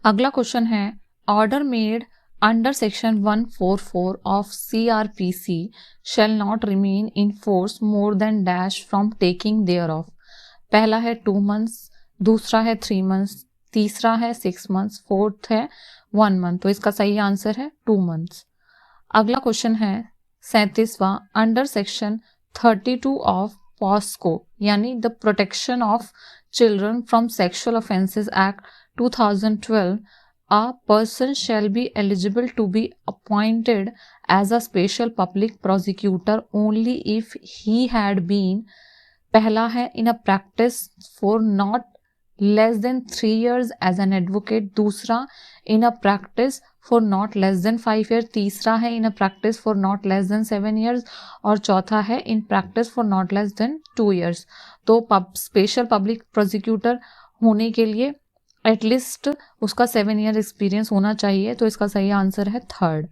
अगला क्वेश्चन है order made under section 144 of CRPC shall not remain in force more than dash from taking thereof। पहला है 2 months, दूसरा है 3 months, तीसरा है 6 months, फोर्थ है 1 month। तो इसका सही आंसर है 2 months। अगला क्वेश्चन है 37वां अंडर सेक्शन 32 ऑफ पॉस्को यानी the protection of children from sexual offences act 2012, a person shall be eligible to be appointed as a special public prosecutor only if he had been, पहला है in a practice for not less than 3 years as an advocate, दूसरा in a practice for not less than 5 years, तीसरा है in a practice for not less than 7 years और चौथा है in practice for not less than 2 years। तो special public prosecutor होने के लिए एटलीस्ट उसका 7 ईयर एक्सपीरियंस होना चाहिए। तो इसका सही आंसर है थर्ड।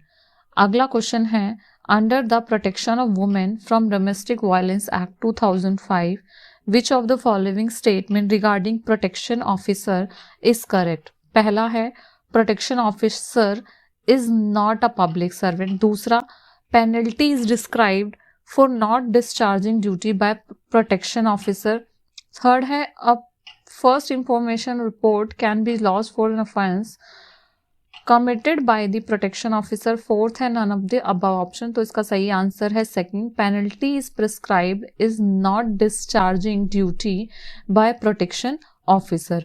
अगला क्वेश्चन है under the protection of women from domestic violence act 2005 which of the following statement regarding protection officer is correct. पहला है protection officer is not a public servant, दूसरा penalty is described for not discharging duty by protection officer, third है a first information report can be lost for an offense committed by the protection officer, fourth है none of the above option। तो इसका सही answer है second, penalty is prescribed is not discharging duty by protection officer।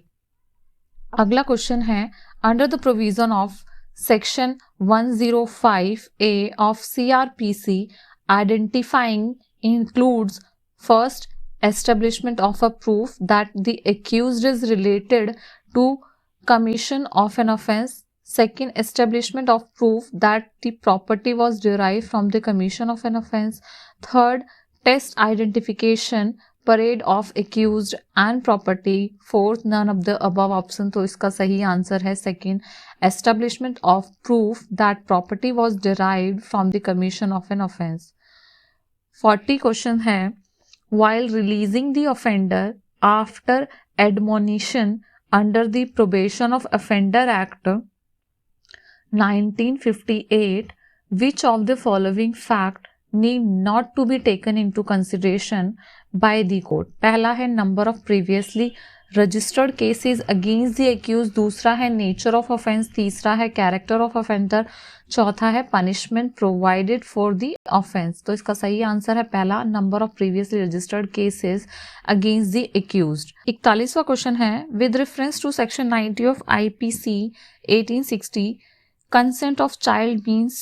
अगला question है under the provision of section 105A of CRPC identifying includes first establishment of a proof that the accused is related to commission of an offense, second establishment of proof that the property was derived from the commission of an offense, third test identification parade of accused and property, fourth none of the above option। तो इसका सही answer है second establishment of proof that property was derived from the commission of an offense। 40 question है while releasing the offender after admonition under the Probation of Offender Act 1958, which of the following fact need not to be taken into consideration by the court। पहला है number of previously registered cases against the accused, दूसरा है nature of offense, तीसरा है character of offender, चौथा है punishment provided for the offense। तो इसका सही आंसर है पहला number of previously registered cases against the accused। 41वां क्वेश्चन है with reference to section 90 of IPC 1860 consent of child means,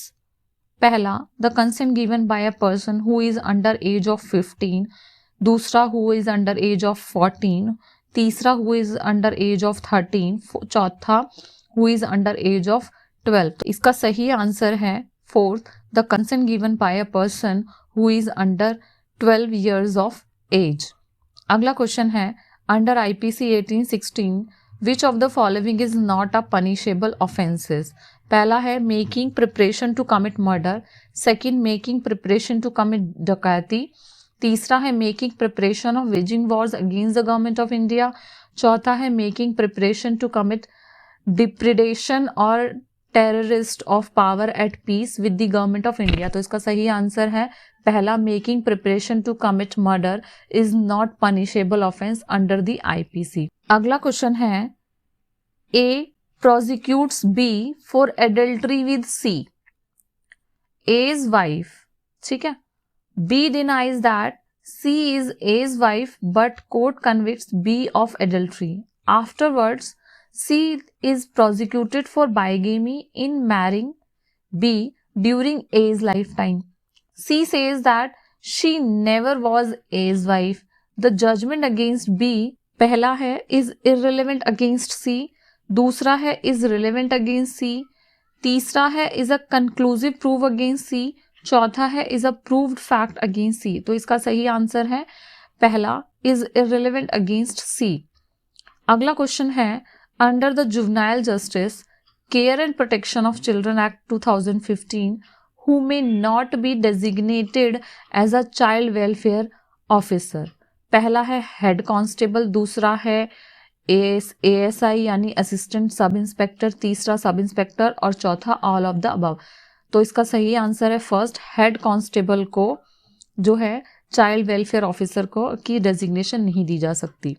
पहला the consent given by a person who is under age of 15, दूसरा who is under age of 14, तीसरा who is under age of 13, चौथा who is under age of 12। तो इसका सही answer है fourth the consent given by a person who is under 12 years of age। अगला question है under IPC 1816 which of the following is not a punishable offences. पहला है making preparation to commit murder, second making preparation to commit डकैती, तीसरा है making preparation of waging wars against the government of India, चौथा है making preparation to commit depredation और terrorist of power eight piece with the government of India. तो इसका सही answer है पहला making preparation to commit murder is not punishable offence under the IPC। अगला question है A prosecutes B for adultery with C, A's wife, ठीक है, B denies that C is A's wife but court convicts B of adultery। Afterwards, C is prosecuted for bigamy in marrying B during A's lifetime. C says that she never was A's wife. The judgment against B, पहला है is irrelevant against C, दूसरा है is relevant against C, तीसरा है is a conclusive proof against C, चौथा है is a proved fact against C। तो इसका सही आंसर है पहला is irrelevant against C। अगला क्वेश्चन है under the juvenile justice care and protection of children act 2015 who may not be designated as a child welfare officer। पहला है head constable, दूसरा है ASI यानी असिस्टेंट सब इंस्पेक्टर, तीसरा sub inspector और चौथा ऑल ऑफ द अबव। तो इसका सही आंसर है फर्स्ट, हेड कांस्टेबल को जो है चाइल्ड वेलफेयर ऑफिसर को की डेजिग्नेशन नहीं दी जा सकती।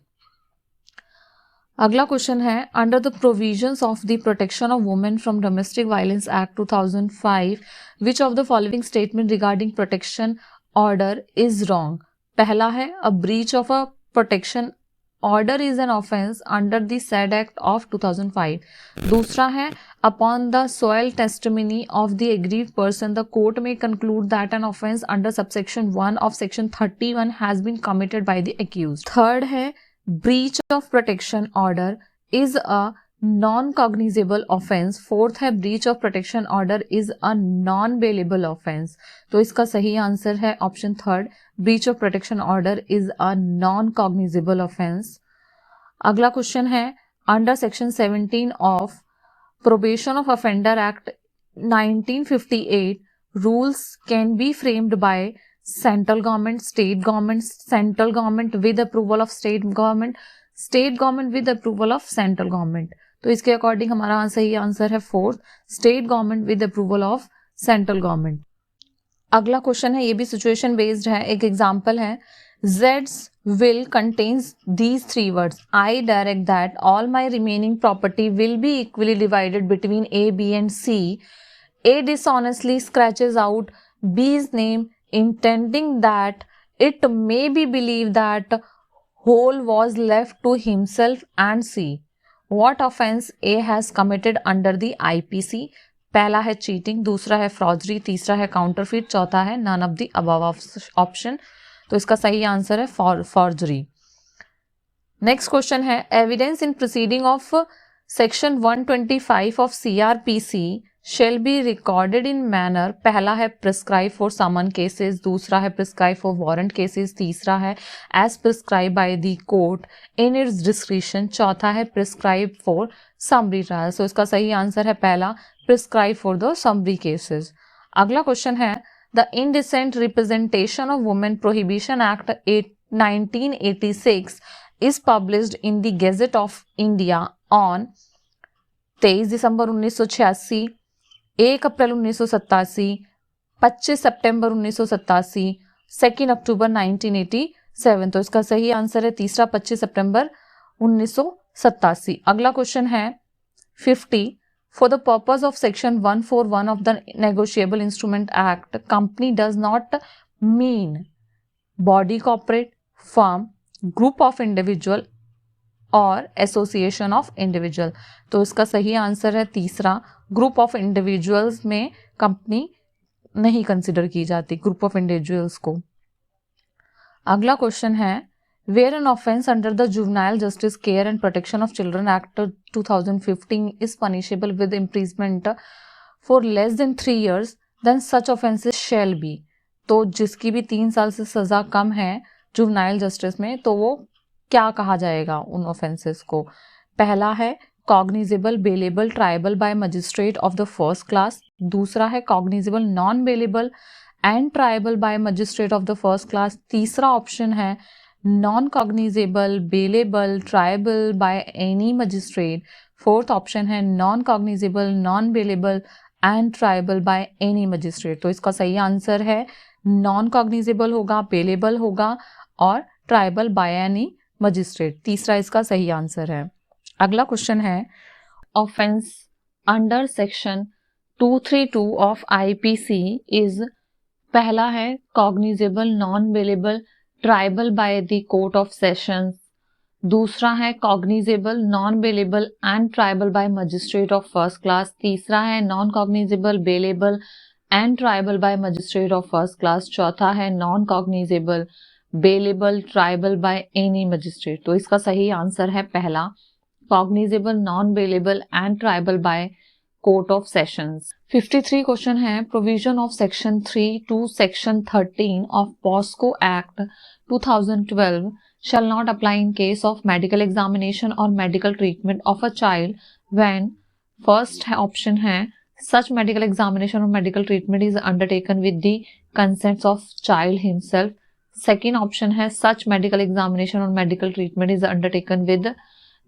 अगला क्वेश्चन है, under the provisions of the protection of women from domestic violence act 2005 which of the following statement regarding protection order is wrong. पहला है, a breach of a protection order is an offence under the said act of 2005। दूसरा है, upon the sole testimony of the aggrieved person the court may conclude that an offence under subsection 1 of section 31 has been committed by the accused. Third है, breach of protection order is a non-cognizable offense। Fourth है, breach of protection order is a non-bailable offense। तो इसका सही answer है option third, breach of protection order is a non-cognizable offense। अगला question है, under section 17 of probation of offender act 1958 rules can be framed by central government, state government, central government with approval of state government, state government with approval of central government. तो इसके according हमारा सही answer है fourth, state government with approval of central government. अगला question है, ये भी situation based है। एक एग्जांपल है, Z's will contains these three words, I direct that all my remaining property will be equally divided between A, B and C. A dishonestly scratches out B's name intending that it may be believed that whole was left to himself and C. What offense A has committed under the IPC? पहला है cheating, दूसरा है फ्रॉडरी, तीसरा है counterfeit, चौथा है none of the above option. तो इसका सही आंसर है फॉर्जरी। नेक्स्ट क्वेश्चन है, evidence in proceeding of section 125 ऑफ CRPC shall be recorded in manner। पहला है prescribe for summon cases, दूसरा है prescribe for warrant cases, तीसरा है as prescribed by the court in its discretion, चौथा है prescribe for summary trial। So इसका सही आंसर है पहला, prescribe for the summary cases। अगला क्वेश्चन है, the Indecent Representation of Women Prohibition Act 1986 is published in the Gazette of India on 23 दिसंबर 1986, 1 अप्रैल 1987, 25 सितंबर 1987, 2 अक्टूबर 1987। तो इसका सही आंसर है तीसरा, 25 सितंबर 1987। अगला क्वेश्चन है 50, for the purpose of section 141 of the negotiable instrument act company does not mean body corporate, firm, group of individual और association of individual. तो इसका सही आंसर है तीसरा, ग्रुप ऑफ इंडिविजुअल्स में कंपनी नहीं कंसिडर की जाती, ग्रुप ऑफ इंडिविजुअल्स को। अगला क्वेश्चन है, where an offence under the juvenile justice care and protection of children act 2015 is punishable with imprisonment for less than 3 years, then such offences shall be. तो जिसकी भी 3 साल से सजा कम है जुवेनाइल जस्टिस में, तो वो क्या कहा जाएगा उन ऑफेंसेस को? पहला है cognizable, bailable, triable by magistrate of the first class, दूसरा है cognizable, non bailable and triable by magistrate of the first class, तीसरा ऑप्शन है non cognizable, bailable, triable by any magistrate, fourth option है non cognizable, non bailable and triable by any magistrate. तो इसका सही answer है non cognizable होगा, bailable होगा और ट्रायबल बाय एनी मजिस्ट्रेट, तीसरा इसका सही आंसर है। अगला क्वेश्चन है, offence under section 232 of IPC is, पहला है cognizable, non bailable, triable by the court of sessions, दूसरा है cognizable, non bailable and triable by magistrate of first class, तीसरा है non cognizable, bailable and triable by magistrate of first class, चौथा है non cognizable, bailable, triable by any magistrate. तो इसका सही answer है पहला, cognizable, non bailable and triable by court of sessions. 53 question है, provision of section 3 to section 13 of POCSO act 2012 shall not apply in case of medical examination or medical treatment of a child when, first option है such medical examination or medical treatment is undertaken with the consent of child himself, second option है such medical examination or medical treatment is undertaken with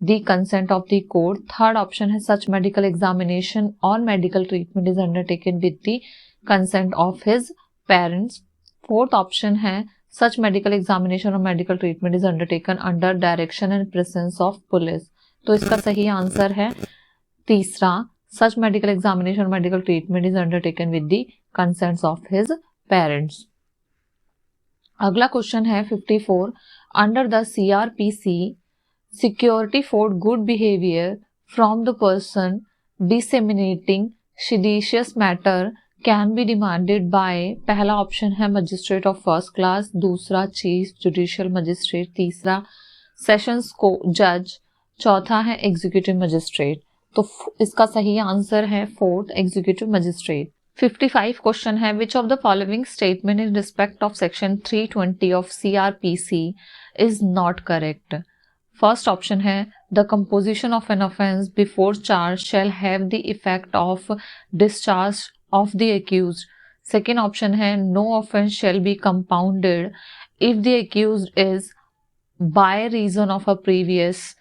the consent of the court. Third option है such medical examination or medical treatment is undertaken with the consent of his parents. Fourth option है such medical examination or medical treatment is undertaken under direction and presence of police. तो इसका सही answer है तीसरा, such medical examination or medical treatment is undertaken with the consent of his parents. अगला question है 54. Under the CRPC security for good behavior from the person disseminating seditious matter can be demanded by. पहला option है magistrate of first class, दूसरा chief judicial magistrate, तीसरा sessions को जज, चौथा है एग्जीक्यूटिव मजिस्ट्रेट. तो इसका सही आंसर है फोर्थ, एग्जीक्यूटिव मजिस्ट्रेट. 55 क्वेश्चन है which of the following statement in respect of section 320 of CRPC is not correct. First option है the composition of an offence before charge shall have the effect of discharge of the accused. Second option है no offence shall be compounded if the accused is by reason of a previous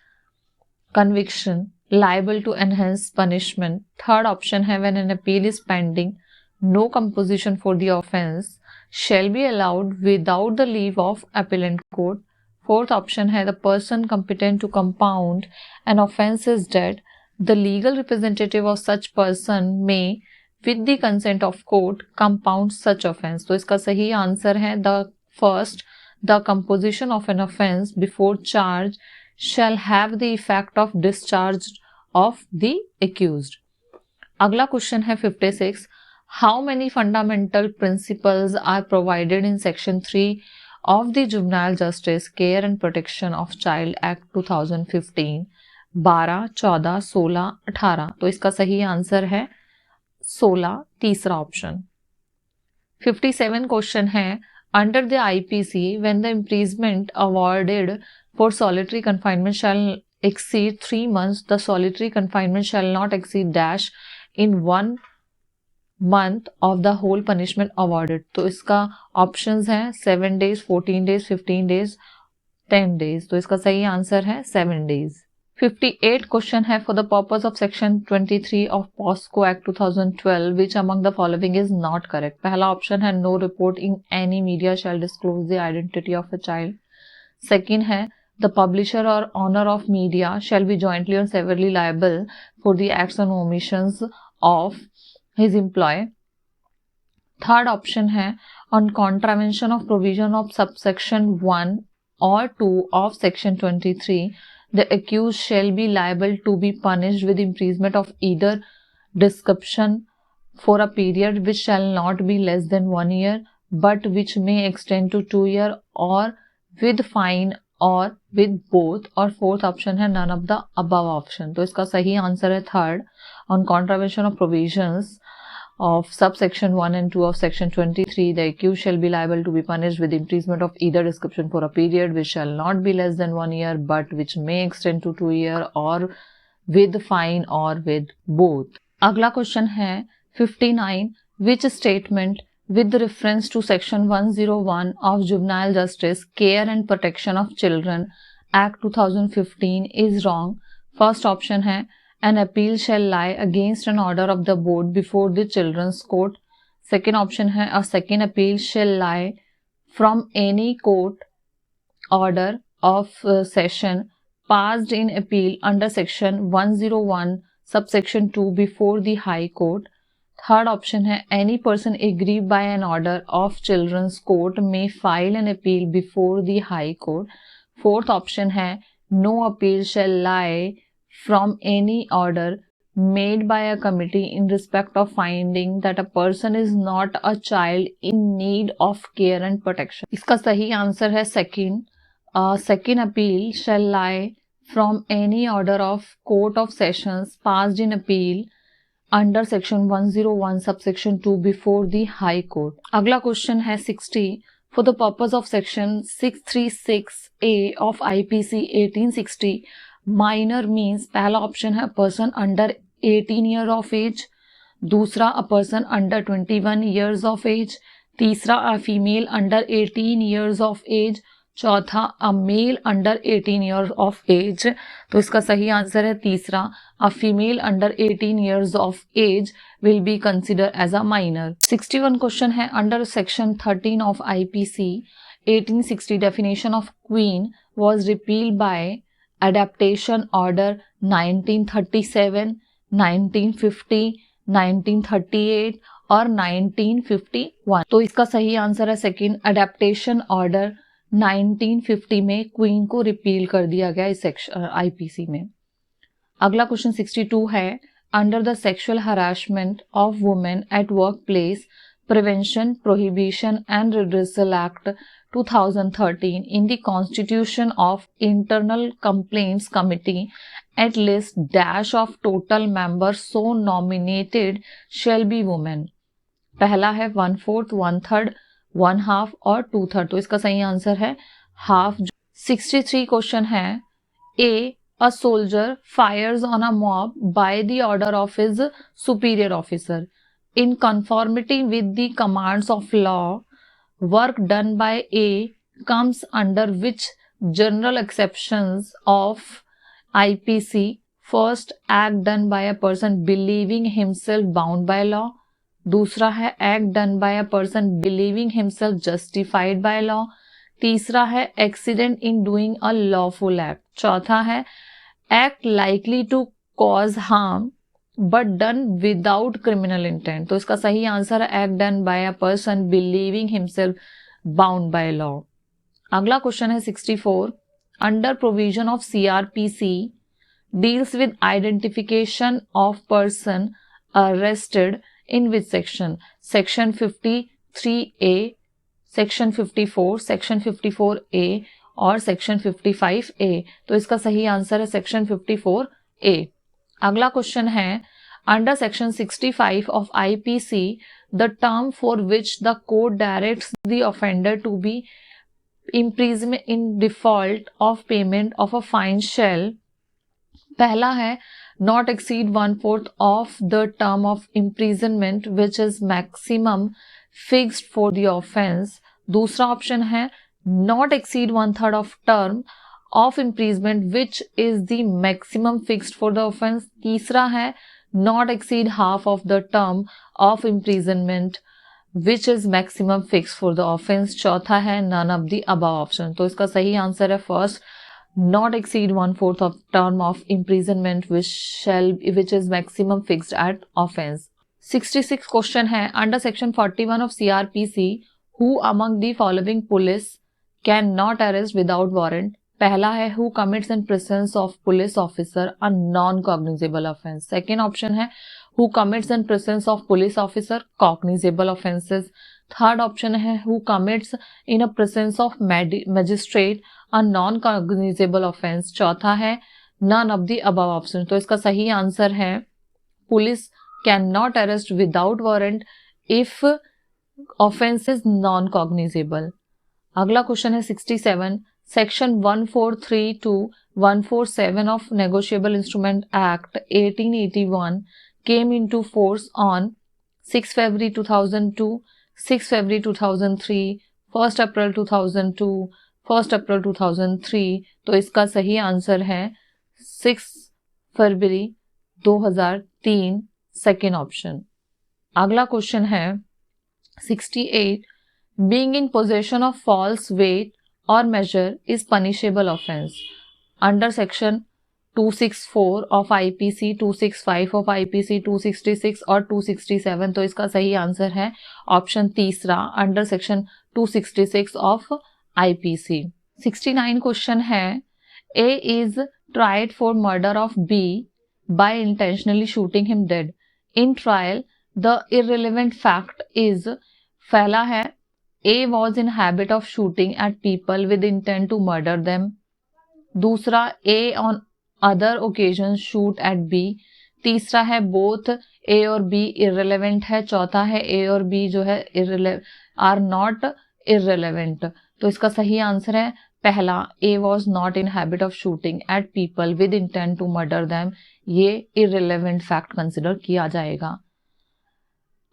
conviction liable to enhance punishment. Third option है when an appeal is pending, no composition for the offence shall be allowed without the leave of appellant court. Fourth option है the person competent to compound an offence is dead, the legal representative of such person may with the consent of court compound such offence. तो इसका सही answer है the first, the composition of an offence before charge shall have the effect of discharge of the accused. अगला question है 56. How many fundamental principles are provided in section 3 of the Juvenile Justice Care and Protection of Child Act 2015? 12, 14, 16, 18. तो इसका सही answer है 16, तीसरा option. 57 question है under the IPC when the imprisonment awarded for solitary confinement shall exceed 3 months, the solitary confinement shall not exceed dash in 1 month of the whole punishment awarded. तो इसका options हैं 7 days, 14 days, 15 days, 10 days. तो इसका सही answer है 7 days. 58 question है for the purpose of section 23 of POSCO Act 2012 which among the following is not correct. पहला option है no report in any media shall disclose the identity of a child. Second है the publisher or owner of media shall be jointly or severally liable for the acts and omissions of his employee. Third option है on contravention of provision of subsection 1 or 2 of section 23 the accused shall be liable to be punished with imprisonment of either description for a period which shall not be less than 1 year but which may extend to 2 years or with fine और with both. और fourth option है none of the above option. तो इसका सही answer है third, on contravention of provisions of subsection 1 and 2 of section 23 the accused shall be liable to be punished with imprisonment of either description for a period which shall not be less than 1 year but which may extend to 2 years or with fine or with both. अगला question है 59. which statement with reference to section 101 of Juvenile Justice Care and Protection of Children Act 2015 is wrong? First option है an appeal shall lie against an order of the board before the children's court. Second option है a second appeal shall lie from any court order of session passed in appeal under section 101 subsection 2 before the high court. Third option है any person aggrieved by an order of children's court may file an appeal before the high court. Fourth option है no appeal shall lie from any order made by a committee in respect of finding that a person is not a child in need of care and protection. इसका सही answer है second. Second appeal shall lie from any order of court of sessions passed in appeal under section 101 subsection 2 before the high court. अगला question है 60. For the purpose of section 636A of IPC 1860 minor means पहला option है person under 18 year of age, दूसरा a person under 21 years of age, तीसरा a female under 18 years of age, चौथा a male under 18 year of age, तो इसका सही answer है तीसरा a female under 18 years of age will be consider as a minor. 61 question है under section 13 of IPC 1860 definition of queen was repealed by adaptation order 1937, 1950, 1938 और 1951। तो इसका सही आंसर है सेकंड एडेप्टेशन ऑर्डर 1950 में क्वीन को रिपील कर दिया गया इस सेक्शन आईपीसी में। अगला क्वेश्चन 62 है under the sexual harassment of women at work place prevention prohibition and redressal act 2013 in the constitution of internal complaints committee at least dash of total members so nominated shall be women। पहला है 1/4, 1/3, 1/2 और 2/3, तो इसका सही answer है half. 63 question है a soldier fires on a mob by the order of his superior officer in conformity with the commands of law, work done by A comes under which general exceptions of IPC? First, act done by a person believing himself bound by law। दूसरा है act done by a person believing himself justified by law। तीसरा है accident in doing a lawful act। चौथा है act likely to cause harm but done without criminal intent। तो इसका सही answer है act done by a person believing himself bound by law। अगला question है 64 under provision of CRPC deals with identification of person arrested in which section? Section 53A, Section 54, Section 54A और Section 55A। तो इसका सही answer है Section 54A। अगला question है under section 65 of IPC the term for which the court directs the offender to be imprisonment in default of payment of a fine shall। पहला है not exceed 1/4 of the term of imprisonment which is maximum fixed for the offense। दूसरा option है not exceed 1/3 of term of imprisonment which is the maximum fixed for the offense। तीसरा है not exceed half of the term of imprisonment which is maximum fixed for the offense। चौथा है none of the above option। तो इसका सही answer है first not exceed 1/4 of term of imprisonment which is maximum fixed at offense। 66 question है under section 41 of CRPC who among the following police can not arrest without warrant? पहला है who commits in presence of police officer a non-cognizable offense। Second option है who commits in presence of police officer cognizable offenses। Third option है who commits in a presence of magistrate a non-cognizable offense। चौथा है none of the above option। तो इसका सही answer है police cannot arrest without warrant if offense is non-cognizable। अगला question है 67 section 143 to 147 of Negotiable Instrument Act 1881 came into force on 6 February 2002, 6 February 2003, 1 April 2002, 1 April 2003। तो इसका सही आंसर है 6 फरवरी 2003 सेकेंड ऑप्शन। अगला क्वेश्चन है 68 being in possession of false weight or measure is punishable offense under section 264 of IPC, 265 of IPC, 266 और 267। तो इसका सही आंसर है ऑप्शन तीसरा under section 266 of IPC। 69 question है A is tried for murder of B by intentionally shooting him dead। In trial the irrelevant fact is पहला है A was in habit of shooting at people with intent to murder them। दूसरा A on other occasions shoot at B। तीसरा है both A और B irrelevant है। चौथा है A और B जो है are not irrelevant। तो इसका सही आंसर है पहला A was not in habit of shooting at people with intent to murder them। ये irrelevant fact consider किया जाएगा।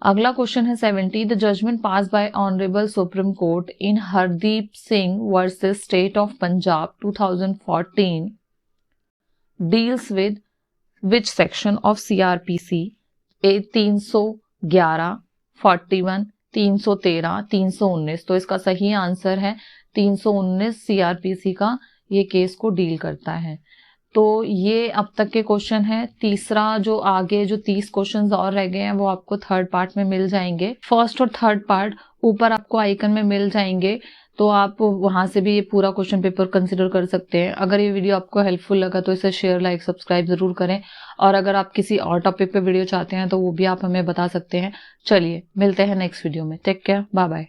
अगला क्वेश्चन है 70, the judgment pass by honourable supreme court in Hardeep Singh versus state of Punjab 2014 deals with which section of CrPC? A 311, 41, 313, 319। तो इसका सही answer है 319 CrPC का ये केस को डील करता है। तो ये अब तक के क्वेश्चन है। तीसरा जो आगे जो 30 क्वेश्चंस और रह गए हैं वो आपको थर्ड पार्ट में मिल जाएंगे। फर्स्ट और थर्ड पार्ट ऊपर आपको आइकन में मिल जाएंगे, तो आप वहां से भी ये पूरा क्वेश्चन पेपर कंसिडर कर सकते हैं। अगर ये वीडियो आपको हेल्पफुल लगा तो इसे शेयर, लाइक, सब्सक्राइब जरूर करें। और अगर आप किसी और टॉपिक पे वीडियो चाहते हैं तो वो भी आप हमें बता सकते हैं। चलिए मिलते हैं नेक्स्ट वीडियो में। Take care, bye bye.